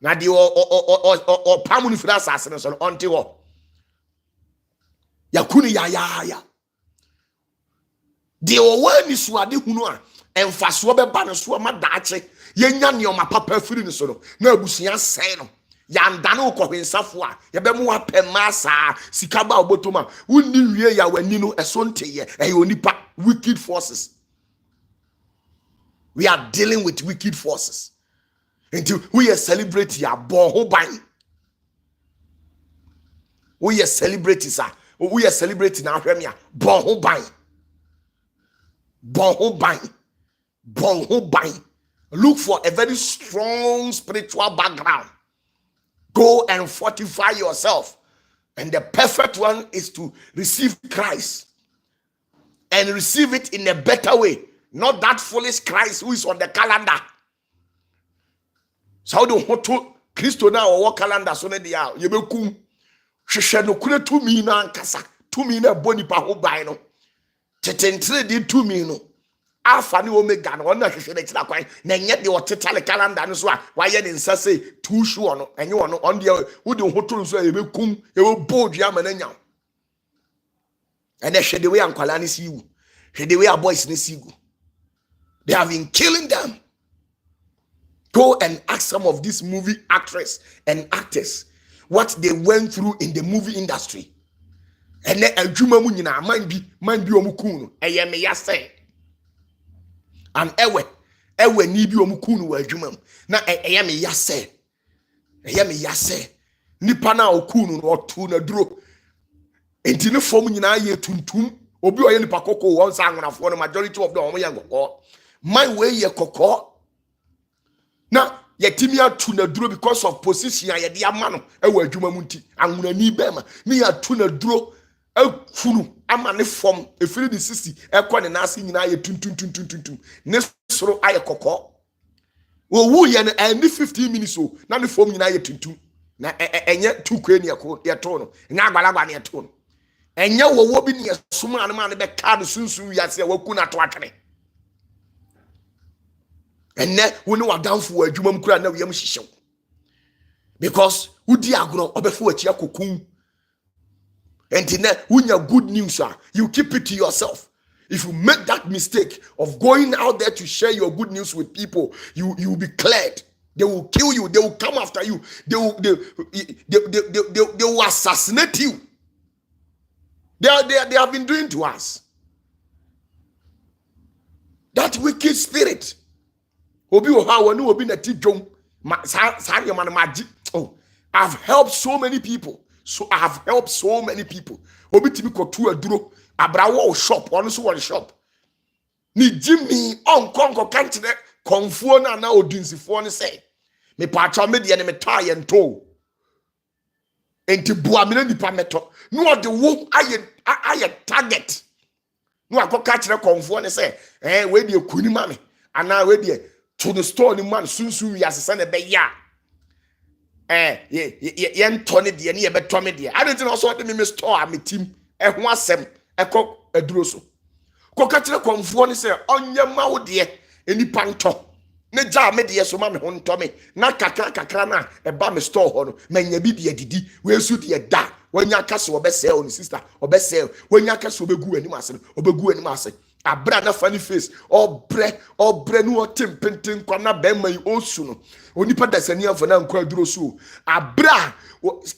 Now the or pamuni for assassination until yakuni ya. The one is wadi hunua emfaso be ba no so ma daache yenya ne o ma papa firi ni so no na abusuya sen no ya ndane ukohwensafo a ye be mu apema saa sika ba obotoma wonni wie ya wani no eso nteye onipa wicked forces. We are dealing with wicked forces. Until we are celebrating ya bon ho ban. We are celebrating sir. We are celebrating na hwem ya bon ho ban. Bon ho ban. Look for a very strong spiritual background. Go and fortify yourself. And the perfect one is to receive Christ and receive it in a better way. Not that foolish Christ who is on the calendar. So do want to Christo now or calendar so they are you be kum hwehwe no kure to me na nkasa to me na boni pa ho ban no tetentre di to me no alpha ni omega no na hwehwe na kira kwan na nye de otetale calendar no so a waye ne nsa say too sure no enye wono on de wo de ho to so e be kum e wo bodu ama na nya and hwe de we ankwala ni siwu hwe de we a boys ni siwu they have been killing them. Go and ask some of these movie actors and actors what they went through in the movie industry. And then adwuma mu nyina man bi omukun no eye me yase. And ewe ni bi omukun no adwuma mu na eye me yase. Eye me yase. Nipa na okun no otu na duro. Enti ne fom nyina ye tuntum. Obi oye nipa kokko won sa anwonafo no majority of them omo ye kokko. Man we ye kokko. Now, yetimi atu na duro because of position ya de ama no ewa adwuma mu nti anwuna ni bema me atu na duro afunu ama ne fom efiri di 60 ekọ ne nase nyina ye tuntuntuntuntuntum ne soro aye kokọ wo wu ye ne 15 minutes o na ne fom nyina ye tuntum na enye tukwe ne ye to no nya agbalagba ne ye to no enye wo bi ne suma ne ma ne be ka do sunsun wiase waku na to atwene. And then we know what down for a jumam kura na we am shisho. Because udi agro obefo achi akokun. And then when your good news are, you keep it to yourself. If you make that mistake of going out there to share your good news with people, you will be cleared. They will kill you. They will come after you. They will assassinate you. They have been doing to us. That wicked spirit. Obi o ha wonu obi na ti dwom sa ye man magi. Oh, I've helped so many people. I have helped so many people. Obi timi kotu aduro abrawo shop on so one shop. Ni Jimmy on konko kantine konfuo na odinsifo ne say. Me pacha me de ne me tie ento. Enti bua me nipa meto. No de wo aye target. No akoka kire konfuo ne say, we de kuni mame. Ana we de to the store ni man sunsun wi asese na be ya ye ntone de ne ye beto me de I don't know so de me store am team ho asem ekọ aduro so koka kire konfo ni se onye ma wo de enipa nto ne ja me de so ma me ho nto me na kakra na e ba me store ho no manya bi de didi we su de da wanya kase obese o ni sister obese wanya kase obegu anim ase obegu anim ase abra na funny face obre no tempenten kwa na be mai osu no onipa dasani afo na nkwa duro so abra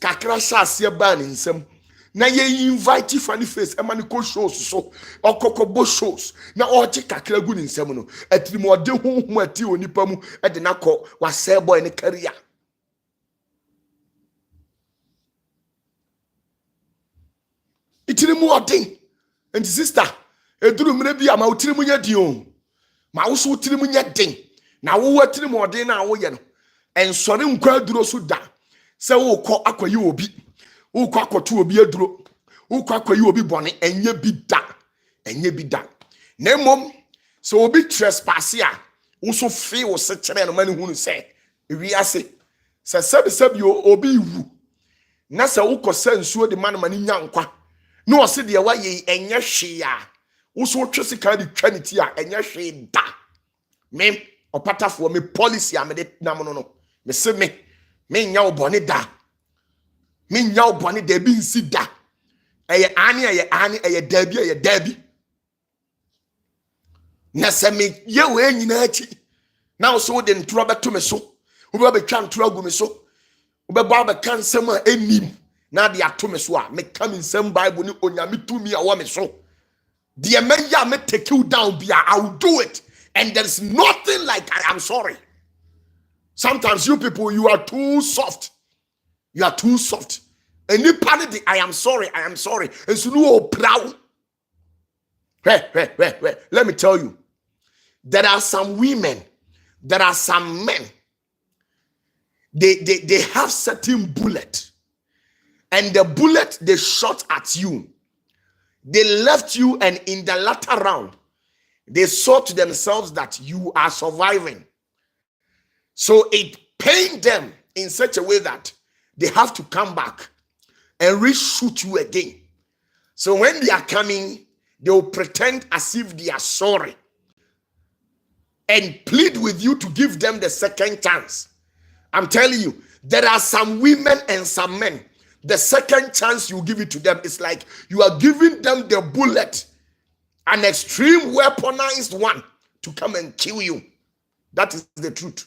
kakra shase ba ni nsam na ye invite funny face e mani ko shows so okokobo shows na ochi kakra gu ni nsam no atirimo de honhom ati onipa mu e de na ko wase boy ne career itirimu odin and sister eduru mre bi ama utirimu nya dion ma wo so utirimu nya den na wo watirimu odin na wo ye no ensore nkwa aduro so da se wo kọ akwayi obi wo kọ akoto obi aduro wo kọ akwayi obi bone enye bi da na mom se obi trespass a wo so fe wo se kire no mani hunu se wi ase se sabi obi wu na se wo kọ se nsuo de man mani nya nkwa no se de wa ye enye hwe a wo so twese ka di trinity a enye hwe da me opatafo me policy a me de nam no me se me nya obone da me nya obone da bi nsi da eye dabi na se me ye we nyina achi na so de ntro beto me so wo be twa ntro agu me so wo be ba kan nsem a enim na de ato me so a me kam nsem bible ni onyame tumi a wo me so de me ya me take you down bia I will do it and there is nothing like I am sorry. Sometimes you people, you are too soft. Any party, I am sorry. And so no proud. Let me tell you, there are some women There are some men, they have certain bullet, and the bullet they shot at you, they left you, and in the latter round, they saw to themselves that you are surviving. So it pained them in such a way that they have to come back and reshoot you again. So when they are coming, they will pretend as if they are sorry and plead with you to give them the second chance. I'm telling you, there are some women and some men, the second chance you give it to them, it's like you are giving them the bullet, an extreme weaponized one, to come and kill you. That is the truth.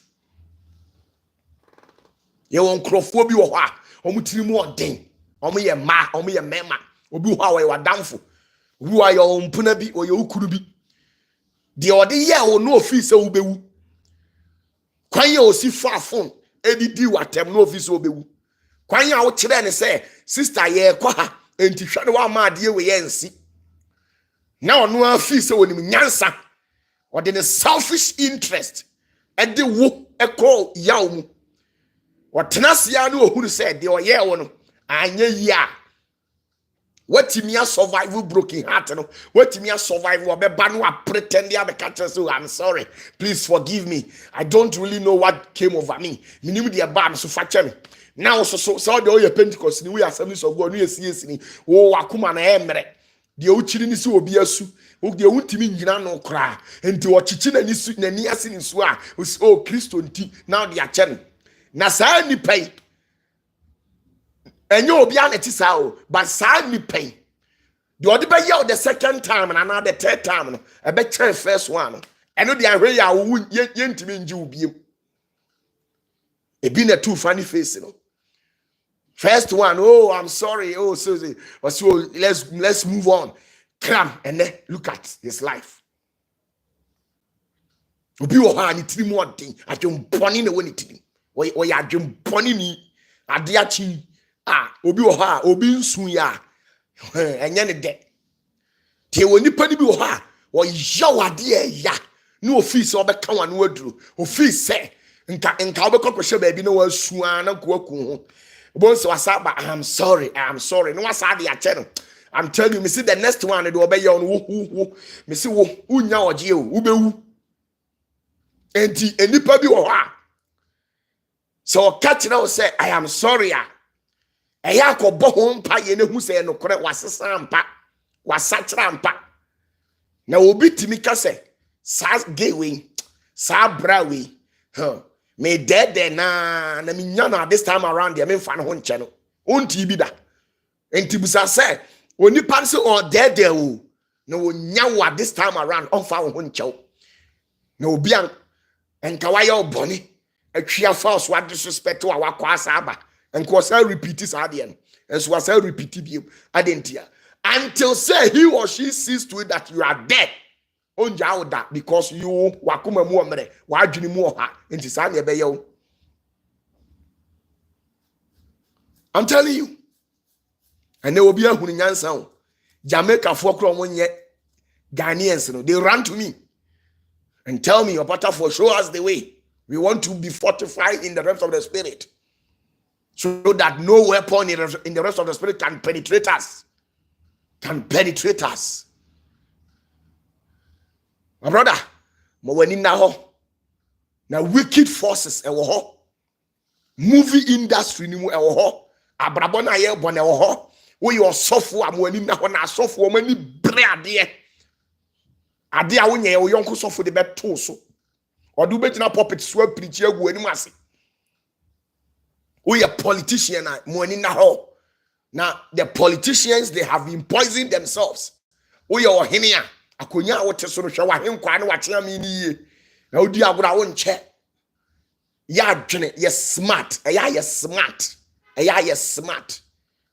You won't crofo bi wo ha omu tiri mu odin omu ye ma omu ye mema obi ho awe wadamfo obi wa ye ompuna bi oye ukuru bi de ode ye wo no office wo bewu kwan ye osi fa phone edidi watem no office wo bewu kwan ye wo kire ne say sister ye kwa ha enti hwade wa ma de we ye nsi na ono office wo nim nyansa ode ne selfish interest ede wo ekọ yawo mu Watenasia no who said they were yeah one anya ya watimi a survival broken heart no watimi a survival be ba no pretend they are the catcher. So I'm sorry, please forgive me, I don't really know what came over me. Minim the bad so fache me now so the Pentecost ni we Assemblies of God we see ni wo wakuma na emre de uchiri ni si obi asu o de untimi nyina no kra enti wo chichi na ni su na ni ase ni su a o Kristo nti now they are churning. Na saa ni pay enyo obi aneti saa o but saa ni pay the odi be ye the second time and another third time no e be try first one eno de ahwe ya wo yentimi nji obiem e bi na two funny face no first one, oh I'm sorry, oh so let's move on, cram, and then look at his life. Obi wo ha ni tiri mu odin adwon boni na woni tiri o ya adwon boni ni ade achi obi wo ha obi nsu ya enye ne de tie woni pani bi wo ha wo ya wade ya no office obeka wan waduru office say nka obeka kwhye ba bi na wasu na kuaku ho bonso wasaba I'm sorry no wasa de ache no I'm telling you, me see the next one they obey you wo me see wo unya oje o ubewu enti enipa bi wo ha so catch now say I am sorry eya akobo ho mpa ye ne hu say no kore wasesa mpa wasachra mpa na obi timi ka say sa gateway sa brawe me dead na me nya na this time around there me fa no ho nche no onti bi da enti busa say oni pan say o dead o na wonya wa this time around on fa ho nche na obi an enka wa ye oboni atwia false what disrespect to our kwasa aba and kwasa repeat this again and so was repeat bi adentia until say he or she sees to it that you are dead onja oda because you wakuma mu omre wadwini mu oha enti sa na ebe ye. I'm telling you, and they will be a Hunian sound. Jamaica for Cromonye Ghanaians, they run to me and tell me, OPATAFUOR, show us the way. We want to be fortified in the realms of the spirit, so that no weapon in the rest of the spirit can penetrate us. My brother, now wicked forces, movie industry, abrabona ye bone wo ho wo ye osofo amwani na ho na asofo mani bre ade a wo nye wo yonko sofo de beto so odu betina puppet so preach agu ani ase wo ye politician na mwani na ho na the politicians they have been poisoning themselves wo ye ohene a akonya wo te so no hwe wa henkwa ne wa tea mi ni ye na odi agora wo nche ya dwene ye smart ye smart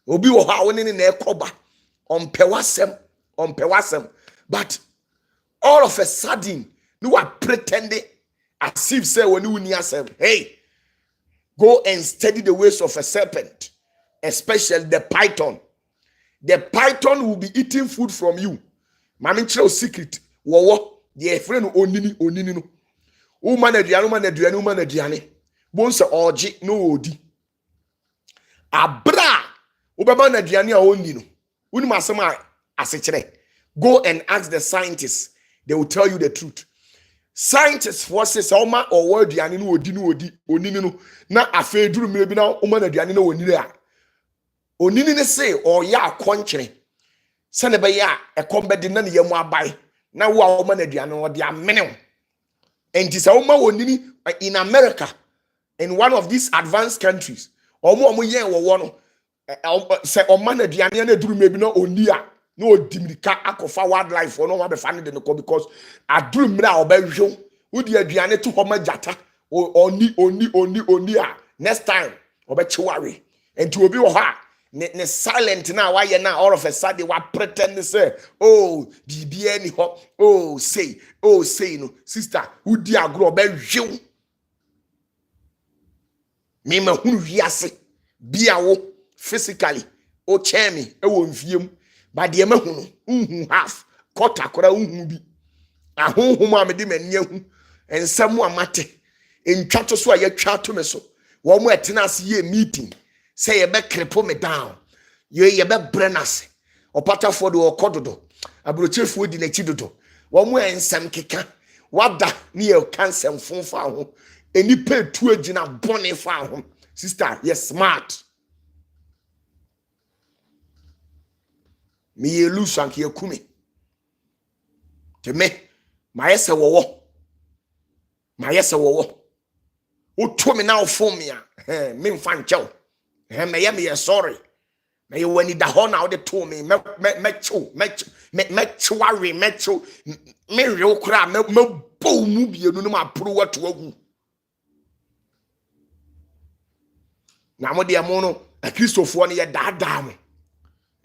obi wo ha woni na ekoba ompewasem but all of a sudden you are pretending as if say when you near self, hey, go and study the ways of a serpent, especially the python will be eating food from you. Mami chiro secret wo the friend onini no woman aduane bonse oje no odi abra wobeba na aduane a onni no woni masem a asechire. Go and ask the scientists, they will tell you the truth. Scientists forces oma or aduane no odi onini no na afeduru mire bi na woma na aduane no onini a onini ne say or ya akwankyere se ne be ya ekombedi na ne yamu abai na wo a woma na aduane no de amene. And this woma onini in America, in one of these advanced countries, omo ye wo no say oma na aduane na duru mebi na oni a no dimrika akofa wildlife no ma be fane de no because aduru mira obehwo wodi aduane to homa jata oni a next time obechiware enti obi wo ha ne silent na why na all of a sudden wa pretend to say oh bibia ni ho oh say no sister wodi agro obehwo me ma hunu wiase bia wo physically o chemi e wo mfiem ba de ma hunu unhu half quarter kora unhu bi ahonhom a me de mani ahu ensam amate entwa to so a yatwa to me so wo mo etena ase ye meeting say ye be crepo me down ye be brenas opatafuo de okododo abrochefuo di na chi dodo wo mo ensam keka wada ne ye cancel fonfa ho enipa etu agina bone fa ho sister yes smart me ye lusank ye kumi te me ma yese wo o to me now for me me mfa nchew me ye sorry me ye wani da ho na o de to me me chware me rew kra me bo mu bienu no ma pro wato agu na mo de mo no a Christopher no ye da mo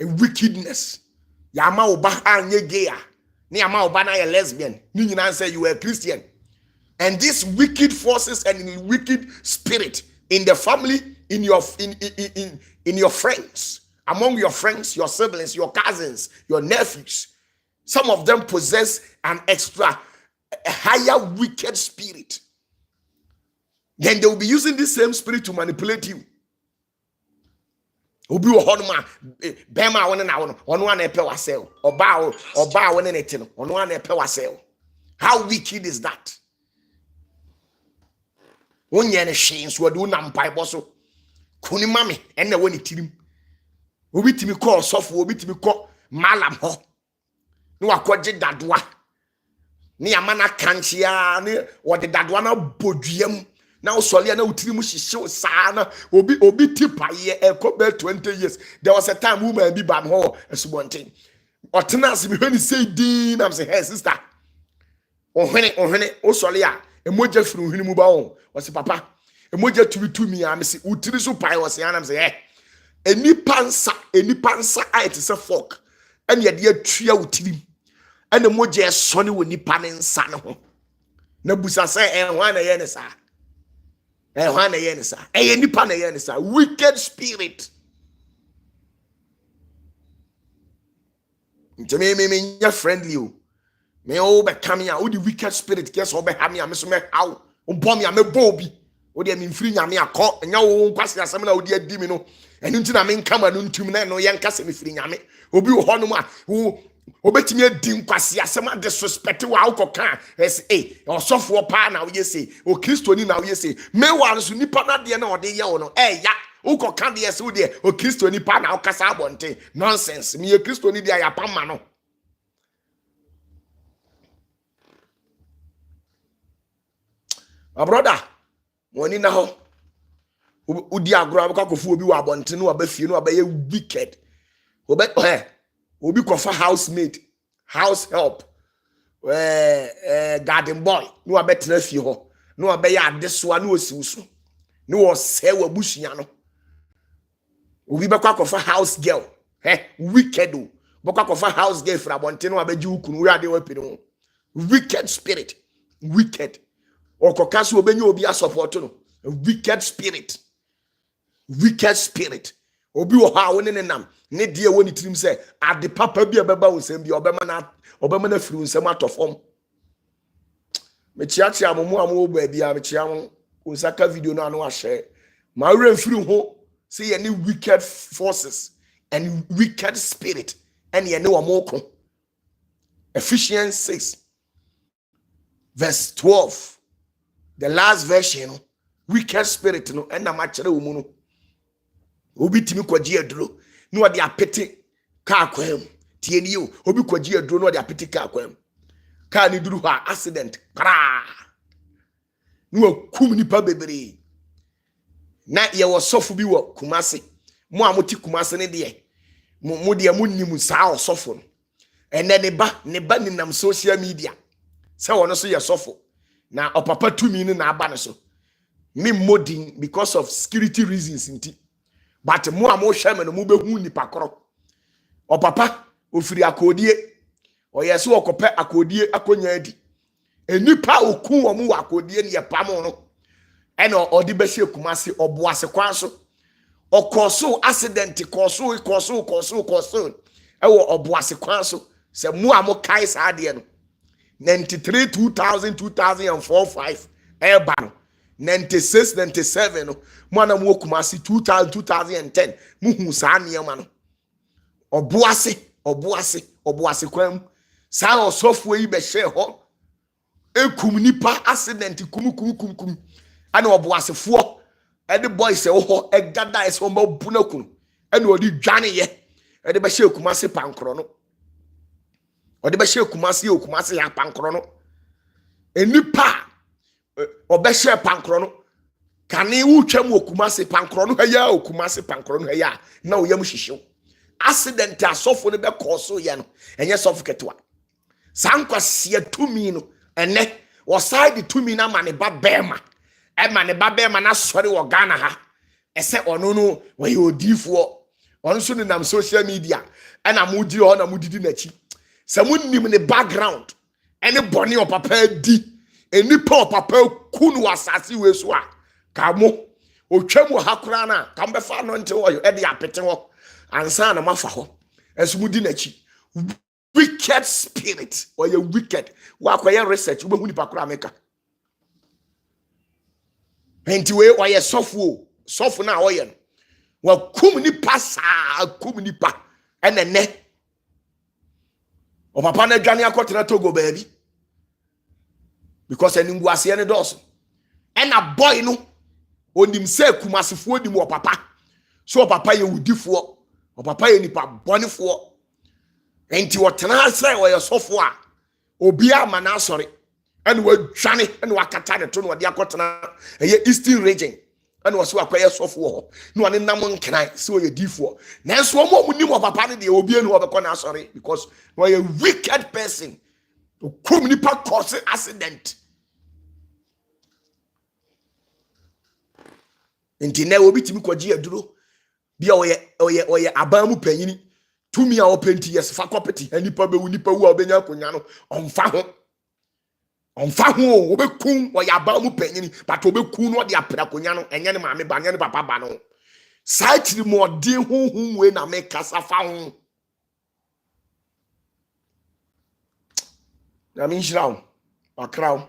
a wickedness ya ma oba anye gay ni ama oba na ye lesbian ni nyina say you are a Christian. And these wicked forces and wicked spirit in the family, in your friends, among your friends, your siblings, your cousins, your nephews, some of them possess an extra a higher wicked spirit. Then they will be using this same spirit to manipulate you. Obi wo honoma bema won na won ono an epe wasel oba won na eti no ono an epe wasel. How wicked is that? Onye ne hwe so de una mpai boso kuni mame enne woni tirim obi timi ko sofo obi timi ko malam ho ne wakoje dadoa ne amana kanchia ne wode dadoa na boduam na osole na utirim hyehye saa na obi tipaye eko be 20 years. There was a time woman bi bam ho esubonten otena se me hwani say din am say hey sister ohwene osole a emoja firi hwini mu ba won wose papa emoja tumi am say utiri so pai wose anam say eh enipa nsa a say fork ene ye de atua utiri ene emoja esone wo nipa ne nsa ne ho na busa say hwan na ye ne sa hwan na ye ne sa nipa na ye ne sa wicked spirit. Me nya friendly o me o be come here o the wicked spirit guess o be ha me am so me how o bom ya me bobi o de me mfiri nya me akọ nya wo nkwase asem na o de adi mi no enu nti na me nka ma no ntum na no ye nka se me firi nya me obi wo hono ma o betimi adi nkwase asem disrespect wa ukoka es osofo pa na wo ye say o kristoni na wo ye say me wa so nipa na de na o de ye wo no ya ukoka de yes wo de o kristoni pa na ukasa abonte nonsense me ye kristoni de ya pa ma no. My brother, money now. Udi agro abaka kofu obi wa abonte no abafie no abaye wicked. Obi kofa housemaid, house help, garden boy no abetra fie ho. No abaye adesoa no osiwuso. No ose wa bushia no. Obi bakwa kofa house girl. Wicked o. Bakwa kofa house girl fra abonte no abaji ukunu wi ade wa pini ho. Wicked spirit. Wicked. Okokasu obenye obi a support no a wicked spirit obi wo ha woni ne nam ne de woni tirim se ade papa bi abeba wo sem bi obema na firi nsem atofom me chia mo amu baby a me chia mo unsaka video no anu a share ma wura mfiri ho say any wicked forces and wicked spirit and ye ne wo mo Ephesians 6 verse 12 the last version no wicked spirit no and na ma kire wo mu no obi timi kwaji aduro no ode apete ka akwam tie ni o obi kwaji aduro no ode apete ka akwam ka ni duru ha accident kra no akum nipa bebre na ye wo sofo bi wo Kumase mo amoti Kumase ne de mo de mo nim saa osofo no ene ne ba ni nam social media se wono so ye sofo na opapa tumi ni na aba ne so me modin because of security reasons nti but mo amo hweme no mo behu nipa koro opapa ofiri akodie oyese okope akodie akonya adi enipa oku wo mu akodie ne ye pam no ene odi be hye Kumase oboase kwan so okoso accident koso ewo oboase kwan so se mu amo kai sa de no 93 2004 5 eba no 96 97 no mo na mo Kumase 2010 mu hu sa ne ma no oboase kwan sa osofo yi be hye ho ekum nipa accident kum ana oboasefo e de boys e ho e gada e so mba bunakunu ana odi dwane ye e de be hye Kumase pankro no odi be hye Kumase ya pankro no enipa obe hye pankro no kane wutwam Kumase pankro no haya Kumase pankro no haya na oyam hihyew accident asofo ne be koso ye no enye sofo ketwa sankwase tumi no ene wo side tumi na mane ba bema e mane ba bema na sori wo Ghana ha ese ono no we odifo ono so nam social media e na mudi ho na mudidi nachi se munnim ne background ene bone o papa di enipa o papa kunu asase we so a ka mo otwam hakura na ka mbefa no nte wo e de apete ho ansa na mafa ho esu mudi nachi wicked spirit or you wicked wa kwa research we hu nipa kura meka enti we or ye sofo na o ye no wa kum nipa saa kum nipa enene o papa na dwane akotena Togo baabi because enungu ase ne dos ena boy no onim se Kumasefo onim o papa so o papa ye wudifo o papa ye nipa bonefo enti wotena se wo ye sofo a obi ama na asori ene wa dwane ene wakata ne to no de akotena eye eastern region ene wo so akwaye sofo ho no ane nam nkran se wo ye difo nanso omo nim o papa ne de obi ene wo be ko na asori because wo ye wicked person to kum nipa cause accident enti na obi timi kwaji aduro bia oye abamu panyini tumi a openti yes fa property anipa be nipa wu a obenya konya no onfa ho obekun oye abamu panyini but obekun no de apra konya no enye ne maame ba ne papa ba no site ni mo de honhom we na me kasa fa ho na min shiraw akraw